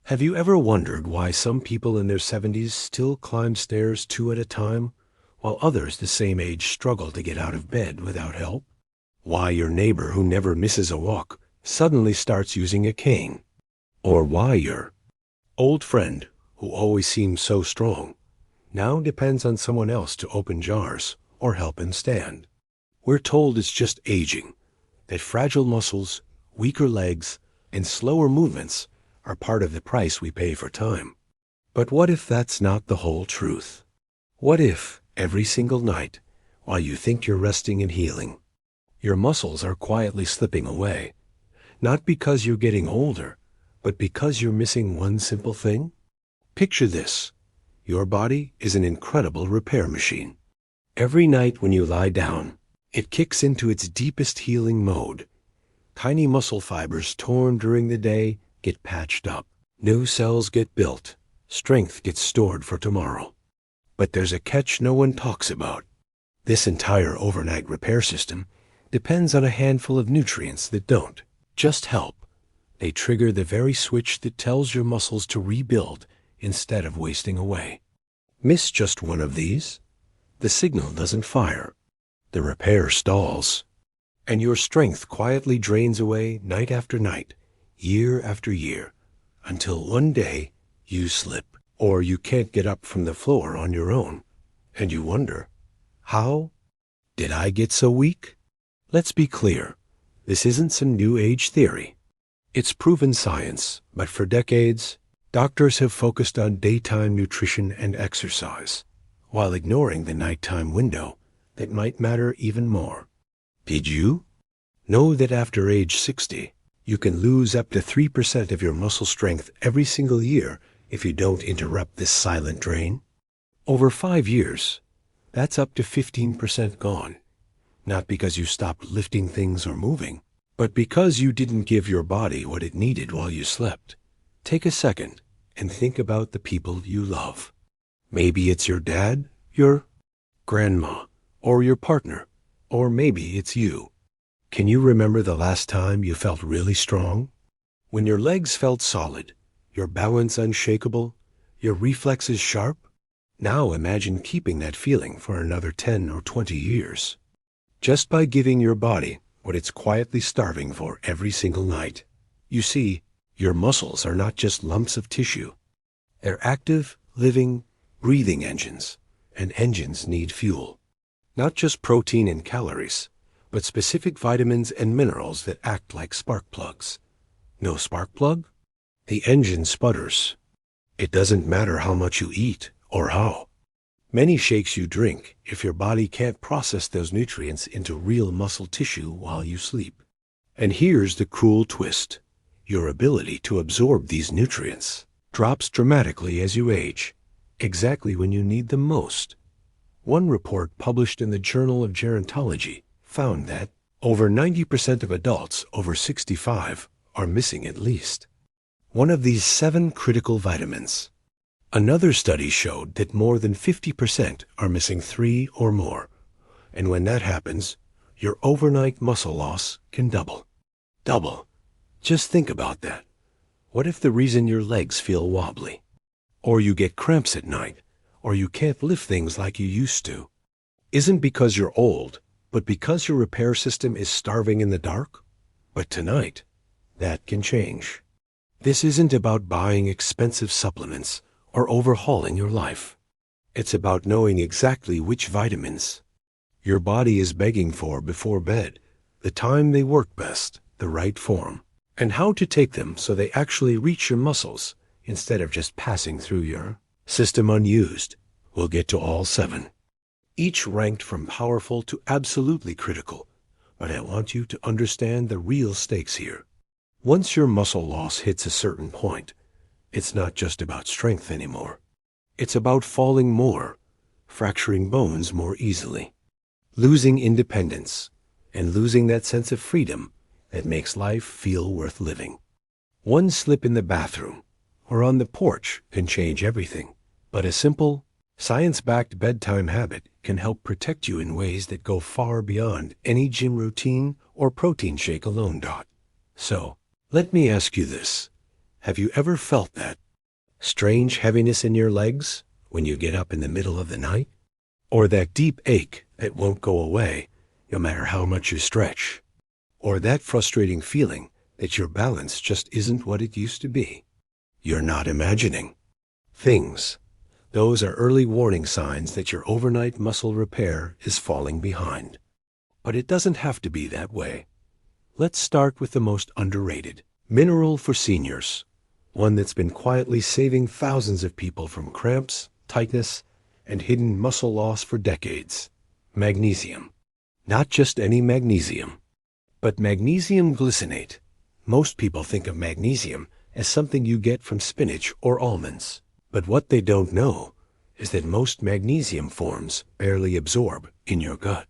Have you ever wondered why some people in their 70s still climb stairs 2 at a time, while others the same age struggle to get out of bed without help? Why your neighbor who never misses a walk suddenly starts using a cane? Or why your old friend, who always seemed so strong, now depends on someone else to open jars or help him stand? We're told it's just aging, that fragile muscles, weaker legs, and slower movements are part of the price we pay for time. But what if that's not the whole truth? What if, every single night, while you think you're resting and healing, your muscles are quietly slipping away, not because you're getting older, but because you're missing one simple thing? Picture this. Your body is an incredible repair machine. Every night when you lie down, it kicks into its deepest healing mode. Tiny muscle fibers torn during the day get patched up. New cells get built. Strength gets stored for tomorrow. But there's a catch no one talks about. This entire overnight repair system depends on a handful of nutrients that don't just help. They trigger the very switch that tells your muscles to rebuild instead of wasting away. Miss just one of these, the signal doesn't fire. The repair stalls. And your strength quietly drains away night after night, year after year, until one day you slip, or you can't get up from the floor on your own, and you wonder, how did I get so weak? Let's be clear, this isn't some new age theory. It's proven science, but for decades, doctors have focused on daytime nutrition and exercise, while ignoring the nighttime window that might matter even more. Did you know that after age 60, you can lose up to 3% of your muscle strength every single year if you don't interrupt this silent drain? Over 5 years, that's up to 15% gone. Not because you stopped lifting things or moving, but because you didn't give your body what it needed while you slept. Take a second and think about the people you love. Maybe it's your dad, your grandma, or your partner, or maybe it's you. Can you remember the last time you felt really strong? When your legs felt solid, your balance unshakable, your reflexes sharp? Now imagine keeping that feeling for another 10 or 20 years. Just by giving your body what it's quietly starving for every single night. You see, your muscles are not just lumps of tissue. They're active, living, breathing engines, and engines need fuel. Not just protein and calories, but specific vitamins and minerals that act like spark plugs. No spark plug? The engine sputters. It doesn't matter how much you eat or how many shakes you drink if your body can't process those nutrients into real muscle tissue while you sleep. And here's the cruel twist. Your ability to absorb these nutrients drops dramatically as you age, exactly when you need them most. One report published in the Journal of Gerontology found that over 90% of adults over 65 are missing at least one of these 7 critical vitamins. Another study showed that more than 50% are missing 3 or more. And when that happens, your overnight muscle loss can double. Double. Just think about that. What if the reason your legs feel wobbly, or you get cramps at night, or you can't lift things like you used to, isn't because you're old, but because your repair system is starving in the dark? But tonight, that can change. This isn't about buying expensive supplements or overhauling your life. It's about knowing exactly which vitamins your body is begging for before bed, the time they work best, the right form, and how to take them so they actually reach your muscles instead of just passing through your system unused. We'll get to all 7, each ranked from powerful to absolutely critical, but I want you to understand the real stakes here. Once your muscle loss hits a certain point, it's not just about strength anymore. It's about falling more, fracturing bones more easily, losing independence, and losing that sense of freedom that makes life feel worth living. One slip in the bathroom or on the porch can change everything, but a simple, science-backed bedtime habit can help protect you in ways that go far beyond any gym routine or protein shake alone. So, let me ask you this. Have you ever felt that strange heaviness in your legs when you get up in the middle of the night? Or that deep ache that won't go away no matter how much you stretch? Or that frustrating feeling that your balance just isn't what it used to be? You're not imagining things. Those are early warning signs that your overnight muscle repair is falling behind. But it doesn't have to be that way. Let's start with the most underrated mineral for seniors, one that's been quietly saving thousands of people from cramps, tightness, and hidden muscle loss for decades: magnesium. Not just any magnesium, but magnesium glycinate. Most people think of magnesium as something you get from spinach or almonds. But what they don't know is that most magnesium forms barely absorb in your gut.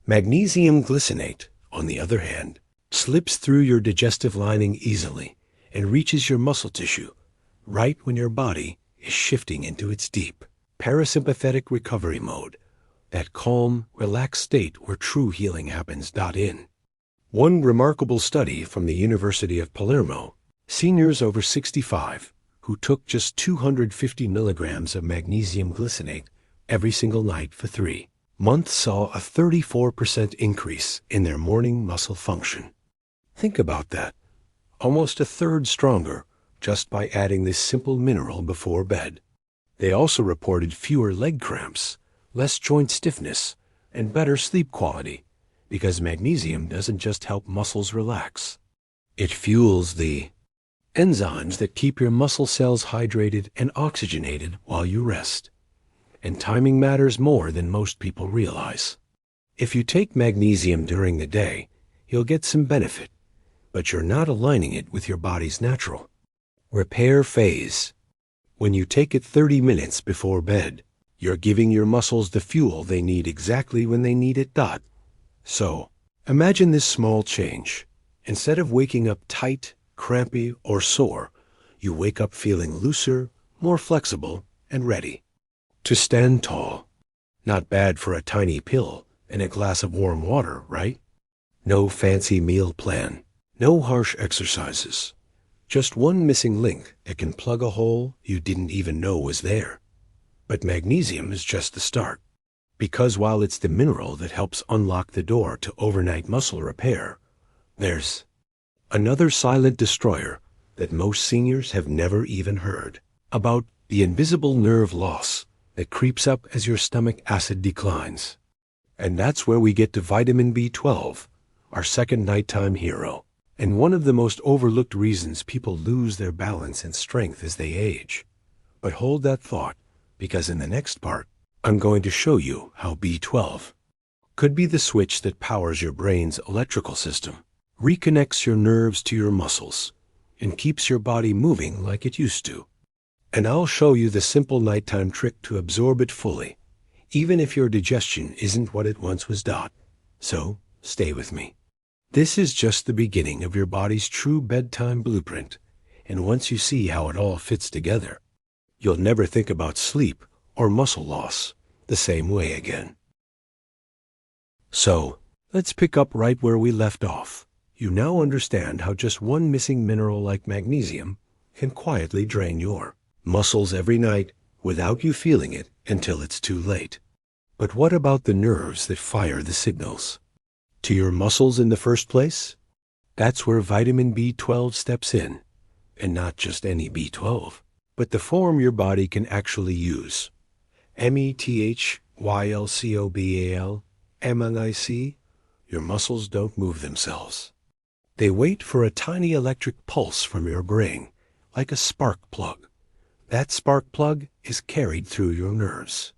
Magnesium glycinate, on the other hand, slips through your digestive lining easily and reaches your muscle tissue right when your body is shifting into its deep parasympathetic recovery mode, that calm, relaxed state where true healing happens. In one remarkable study from the University of Palermo, seniors over 65 who took just 250 milligrams of magnesium glycinate every single night for 3 months saw a 34% increase in their morning muscle function. Think about that. Almost a third stronger just by adding this simple mineral before bed. They also reported fewer leg cramps, less joint stiffness, and better sleep quality, because magnesium doesn't just help muscles relax. It fuels the enzymes that keep your muscle cells hydrated and oxygenated while you rest. And timing matters more than most people realize. If you take magnesium during the day, you'll get some benefit, but you're not aligning it with your body's natural repair phase. When you take it 30 minutes before bed, you're giving your muscles the fuel they need exactly when they need it. So, imagine this small change. Instead of waking up tight, crampy, or sore, you wake up feeling looser, more flexible, and ready to stand tall. Not bad for a tiny pill and a glass of warm water, right? No fancy meal plan, no harsh exercises. Just one missing link that can plug a hole you didn't even know was there. But magnesium is just the start. Because while it's the mineral that helps unlock the door to overnight muscle repair, there's another silent destroyer that most seniors have never even heard about: the invisible nerve loss that creeps up as your stomach acid declines. And that's where we get to vitamin B12, our second nighttime hero, and one of the most overlooked reasons people lose their balance and strength as they age. But hold that thought, because in the next part, I'm going to show you how B12 could be the switch that powers your brain's electrical system, reconnects your nerves to your muscles, and keeps your body moving like it used to. And I'll show you the simple nighttime trick to absorb it fully, even if your digestion isn't what it once was. So, stay with me. This is just the beginning of your body's true bedtime blueprint, and once you see how it all fits together, you'll never think about sleep or muscle loss the same way again. So, let's pick up right where we left off. You now understand how just one missing mineral like magnesium can quietly drain your muscles every night without you feeling it until it's too late. But what about the nerves that fire the signals to your muscles in the first place? That's where vitamin B12 steps in, and not just any B12, but the form your body can actually use. METHYLCOBAL, MLIC. Your muscles don't move themselves. They wait for a tiny electric pulse from your brain, like a spark plug. That spark plug is carried through your nerves.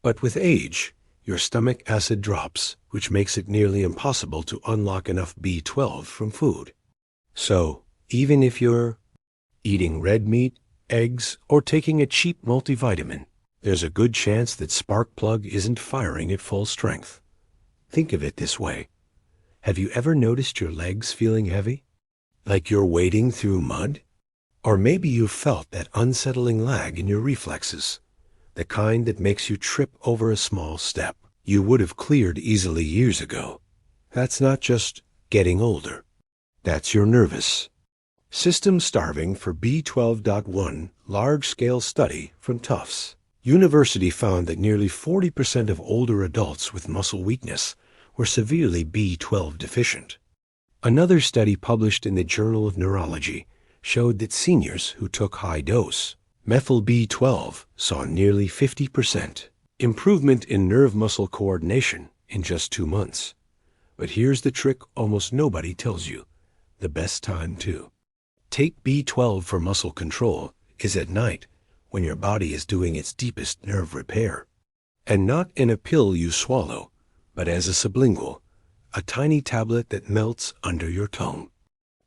But with age, your stomach acid drops, which makes it nearly impossible to unlock enough B12 from food. So, even if you're eating red meat, eggs, or taking a cheap multivitamin, there's a good chance that spark plug isn't firing at full strength. Think of it this way. Have you ever noticed your legs feeling heavy? Like you're wading through mud? Or maybe you've felt that unsettling lag in your reflexes, the kind that makes you trip over a small step you would have cleared easily years ago. That's not just getting older. That's your nervous System starving for B12.1 large-scale study from Tufts University found that nearly 40% of older adults with muscle weakness were severely B12 deficient. Another study published in the Journal of Neurology showed that seniors who took high-dose methyl B12 saw nearly 50% improvement in nerve muscle coordination in just 2 months. But here's the trick almost nobody tells you, the best time too. Take B12 for muscle control is at night when your body is doing its deepest nerve repair. And not in a pill you swallow, but as a sublingual, a tiny tablet that melts under your tongue.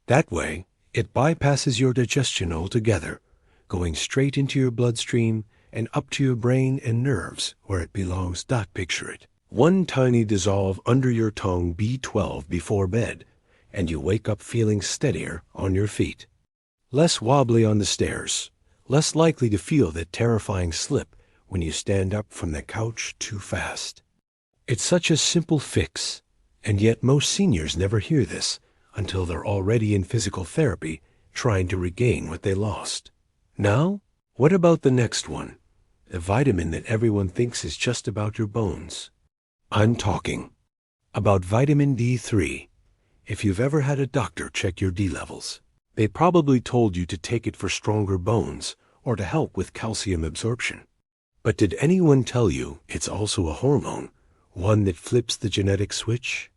That way, it bypasses your digestion altogether, going straight into your bloodstream and up to your brain and nerves where it belongs. Picture it. One tiny dissolve under your tongue B12 before bed, and you wake up feeling steadier on your feet. Less wobbly on the stairs, less likely to feel that terrifying slip when you stand up from the couch too fast. It's such a simple fix, and yet most seniors never hear this until they're already in physical therapy trying to regain what they lost. Now, what about the next one? The vitamin that everyone thinks is just about your bones. I'm talking about vitamin D3. If you've ever had a doctor check your D levels, they probably told you to take it for stronger bones or to help with calcium absorption. But did anyone tell you it's also a hormone, one that flips the genetic switch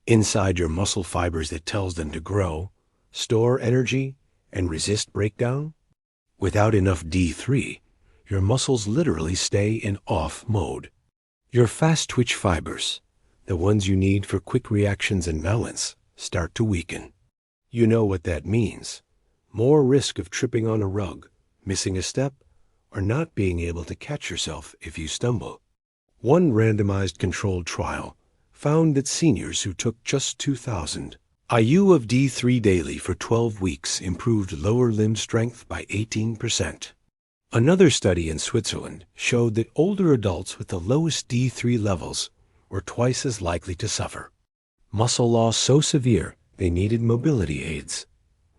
inside your muscle fibers that tells them to grow, store energy, and resist breakdown? Without enough D3, your muscles literally stay in off mode. Your fast twitch fibers, the ones you need for quick reactions and balance, start to weaken. You know what that means. More risk of tripping on a rug, missing a step, or not being able to catch yourself if you stumble. One randomized controlled trial found that seniors who took just 2,000 IU of D3 daily for 12 weeks improved lower limb strength by 18%. Another study in Switzerland showed that older adults with the lowest D3 levels were twice as likely to suffer muscle loss so severe they needed mobility aids.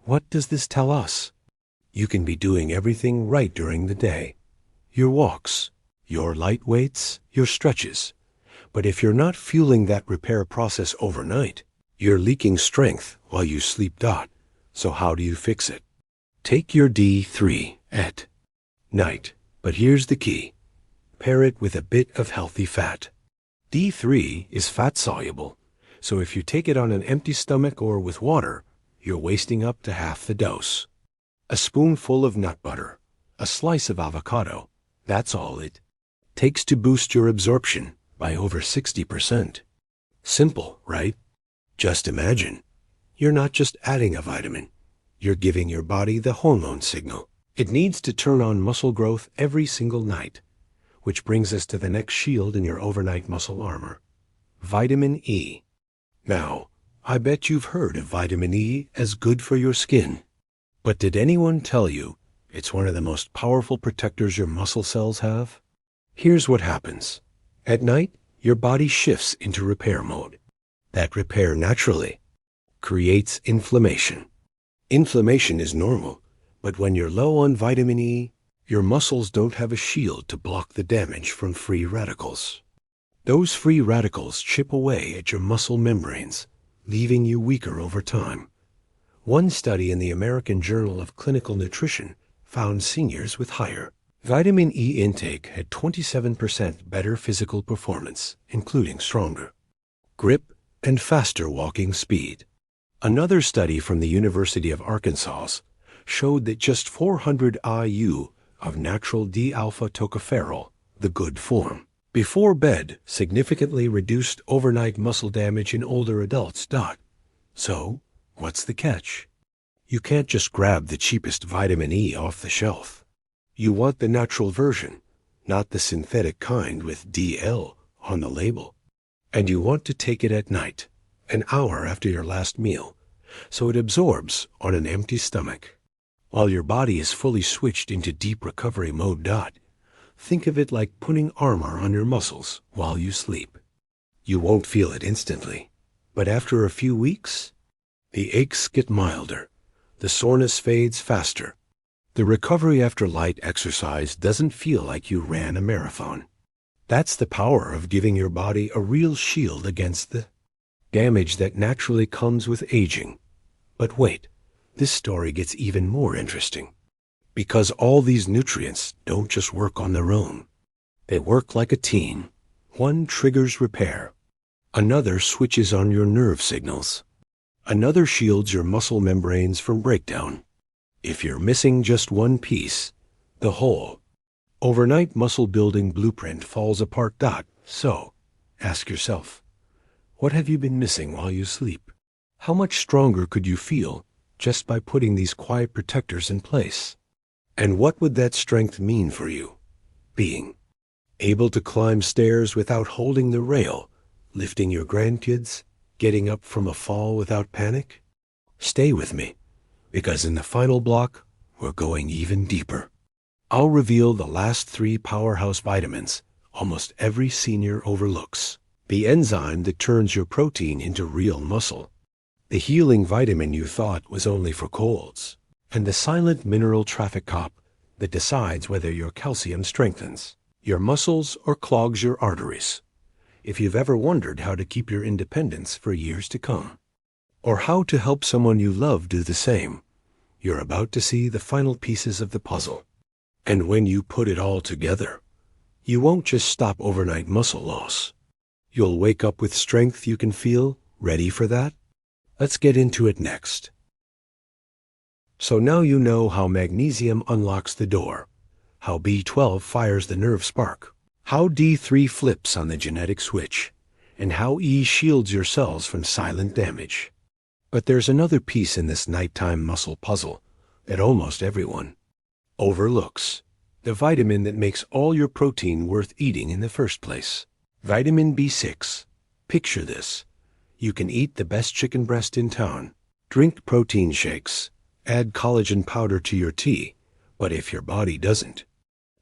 What does this tell us? You can be doing everything right during the day. Your walks, your light weights, your stretches. But if you're not fueling that repair process overnight, you're leaking strength while you sleep. So how do you fix it? Take your D3 at night. But here's the key. Pair it with a bit of healthy fat. D3 is fat soluble, so if you take it on an empty stomach or with water, you're wasting up to half the dose. A spoonful of nut butter, a slice of avocado, that's all it takes to boost your absorption by over 60%. Simple, right? Just imagine, you're not just adding a vitamin, you're giving your body the hormone signal. It needs to turn on muscle growth every single night, which brings us to the next shield in your overnight muscle armor, vitamin E. Now, I bet you've heard of vitamin E as good for your skin. But did anyone tell you it's one of the most powerful protectors your muscle cells have? Here's what happens. At night, your body shifts into repair mode. That repair naturally creates inflammation. Inflammation is normal, but when you're low on vitamin E, your muscles don't have a shield to block the damage from free radicals. Those free radicals chip away at your muscle membranes, leaving you weaker over time. One study in the American Journal of Clinical Nutrition found seniors with higher vitamin E intake had 27% better physical performance, including stronger grip and faster walking speed. Another study from the University of Arkansas showed that just 400 IU of natural D-alpha tocopherol, the good form, before bed significantly reduced overnight muscle damage in older adults. So, what's the catch? You can't just grab the cheapest vitamin E off the shelf. You want the natural version, not the synthetic kind with DL on the label. And you want to take it at night, an hour after your last meal, so it absorbs on an empty stomach. While your body is fully switched into deep recovery mode. Think of it like putting armor on your muscles while you sleep. You won't feel it instantly, but after a few weeks, the aches get milder, The soreness fades faster. The recovery after light exercise doesn't feel like you ran a marathon. That's the power of giving your body a real shield against the damage that naturally comes with aging. But wait, this story gets even more interesting. Because all these nutrients don't just work on their own. They work like a team. One triggers repair. Another switches on your nerve signals. Another shields your muscle membranes from breakdown. If you're missing just one piece, the whole overnight muscle building blueprint falls apart. So, ask yourself, what have you been missing while you sleep? How much stronger could you feel just by putting these quiet protectors in place? And what would that strength mean for you? Being able to climb stairs without holding the rail, lifting your grandkids, getting up from a fall without panic? Stay with me, because in the final block, we're going even deeper. I'll reveal the last 3 powerhouse vitamins almost every senior overlooks. The enzyme that turns your protein into real muscle. The healing vitamin you thought was only for colds. And the silent mineral traffic cop that decides whether your calcium strengthens your muscles or clogs your arteries. If you've ever wondered how to keep your independence for years to come, or how to help someone you love do the same, you're about to see the final pieces of the puzzle. And when you put it all together, you won't just stop overnight muscle loss. You'll wake up with strength you can feel. Ready for that? Let's get into it next. So now you know how magnesium unlocks the door, how B12 fires the nerve spark, how D3 flips on the genetic switch, and how E shields your cells from silent damage. But there's another piece in this nighttime muscle puzzle that almost everyone overlooks. The vitamin that makes all your protein worth eating in the first place. Vitamin B6. Picture this. You can eat the best chicken breast in town, drink protein shakes, add collagen powder to your tea, but if your body doesn't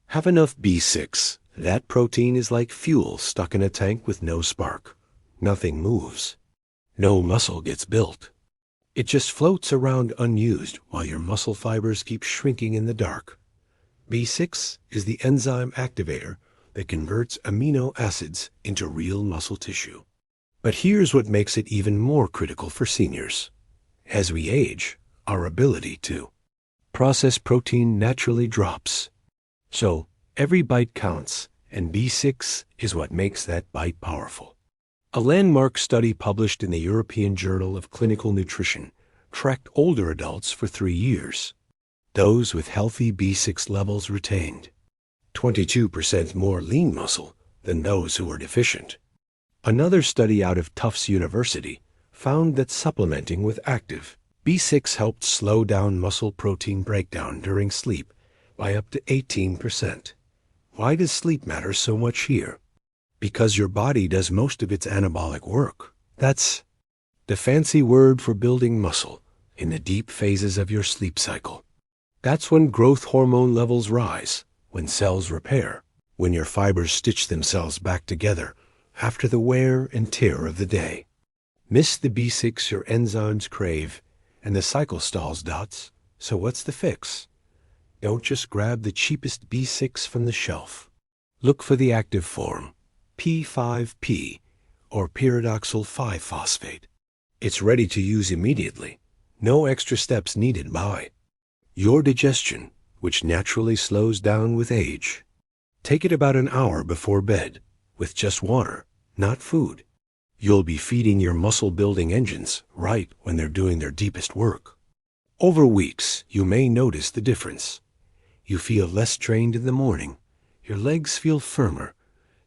have enough B6, that protein is like fuel stuck in a tank with no spark. Nothing moves. No muscle gets built. It just floats around unused while your muscle fibers keep shrinking in the dark. B6 is the enzyme activator that converts amino acids into real muscle tissue. But here's what makes it even more critical for seniors. As we age, our ability to process protein naturally drops. So every bite counts, and B6 is what makes that bite powerful. A landmark study published in the European Journal of Clinical Nutrition tracked older adults for 3 years. Those with healthy B6 levels retained 22% more lean muscle than those who were deficient. Another study out of Tufts University found that supplementing with active B6 helped slow down muscle protein breakdown during sleep by up to 18%. Why does sleep matter so much here? Because your body does most of its anabolic work. That's the fancy word for building muscle in the deep phases of your sleep cycle. That's when growth hormone levels rise, when cells repair, when your fibers stitch themselves back together after the wear and tear of the day. Miss the B6 your enzymes crave, and the cycle stalls. So what's the fix? Don't just grab the cheapest B6 from the shelf. Look for the active form, P5P, or pyridoxal 5-phosphate. It's ready to use immediately. No extra steps needed by your digestion, which naturally slows down with age. Take it about an hour before bed, with just water, not food. You'll be feeding your muscle-building engines right when they're doing their deepest work. Over weeks, you may notice the difference. You feel less strained in the morning. Your legs feel firmer.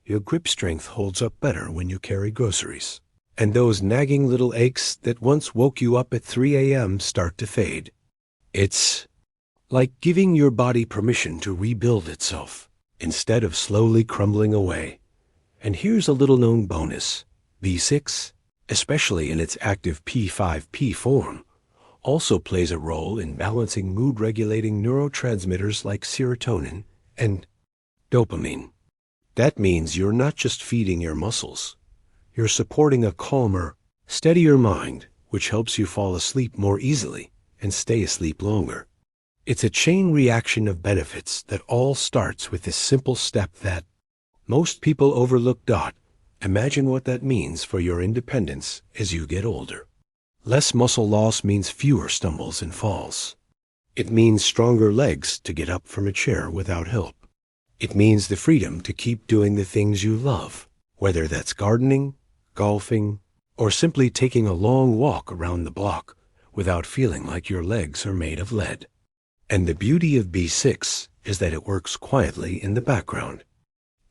Your grip strength holds up better when you carry groceries. And those nagging little aches that once woke you up at 3 a.m. start to fade. It's like giving your body permission to rebuild itself instead of slowly crumbling away. And here's a little-known bonus. B6, especially in its active P5P form, also plays a role in balancing mood-regulating neurotransmitters like serotonin and dopamine. That means you're not just feeding your muscles. You're supporting a calmer, steadier mind, which helps you fall asleep more easily and stay asleep longer. It's a chain reaction of benefits that all starts with this simple step that most people overlook. Imagine what that means for your independence as you get older. Less muscle loss means fewer stumbles and falls. It means stronger legs to get up from a chair without help. It means the freedom to keep doing the things you love, whether that's gardening, golfing, or simply taking a long walk around the block without feeling like your legs are made of lead. And the beauty of B6 is that it works quietly in the background.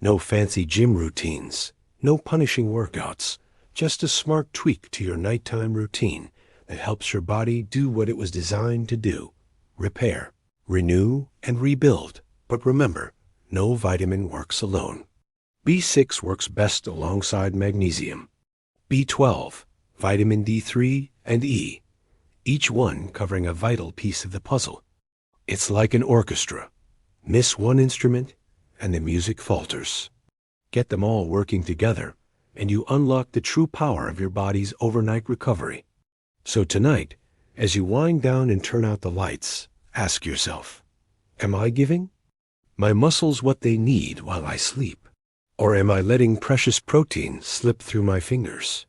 No fancy gym routines, no punishing workouts, just a smart tweak to your nighttime routine that helps your body do what it was designed to do: repair, renew, and rebuild. But remember, no vitamin works alone. B6 works best alongside magnesium, B12, vitamin D3, and E, each one covering a vital piece of the puzzle. It's like an orchestra. Miss one instrument, and the music falters. Get them all working together, and you unlock the true power of your body's overnight recovery. So tonight, as you wind down and turn out the lights, ask yourself, am I giving my muscles what they need while I sleep? Or am I letting precious protein slip through my fingers?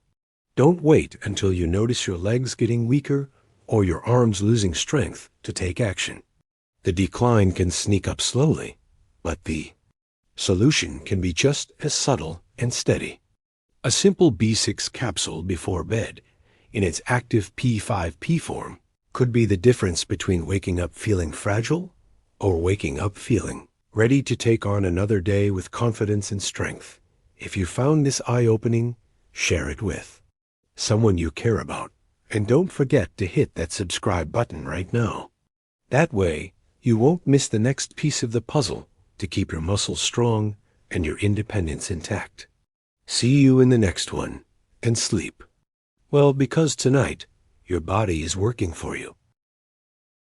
Don't wait until you notice your legs getting weaker or your arms losing strength to take action. The decline can sneak up slowly, but the solution can be just as subtle and steady. A simple B6 capsule before bed, in its active P5P form, could be the difference between waking up feeling fragile or waking up feeling ready to take on another day with confidence and strength. If you found this eye-opening, share it with someone you care about. And don't forget to hit that subscribe button right now. That way, you won't miss the next piece of the puzzle to keep your muscles strong and your independence intact. See you in the next one, and sleep well, because tonight your body is working for you.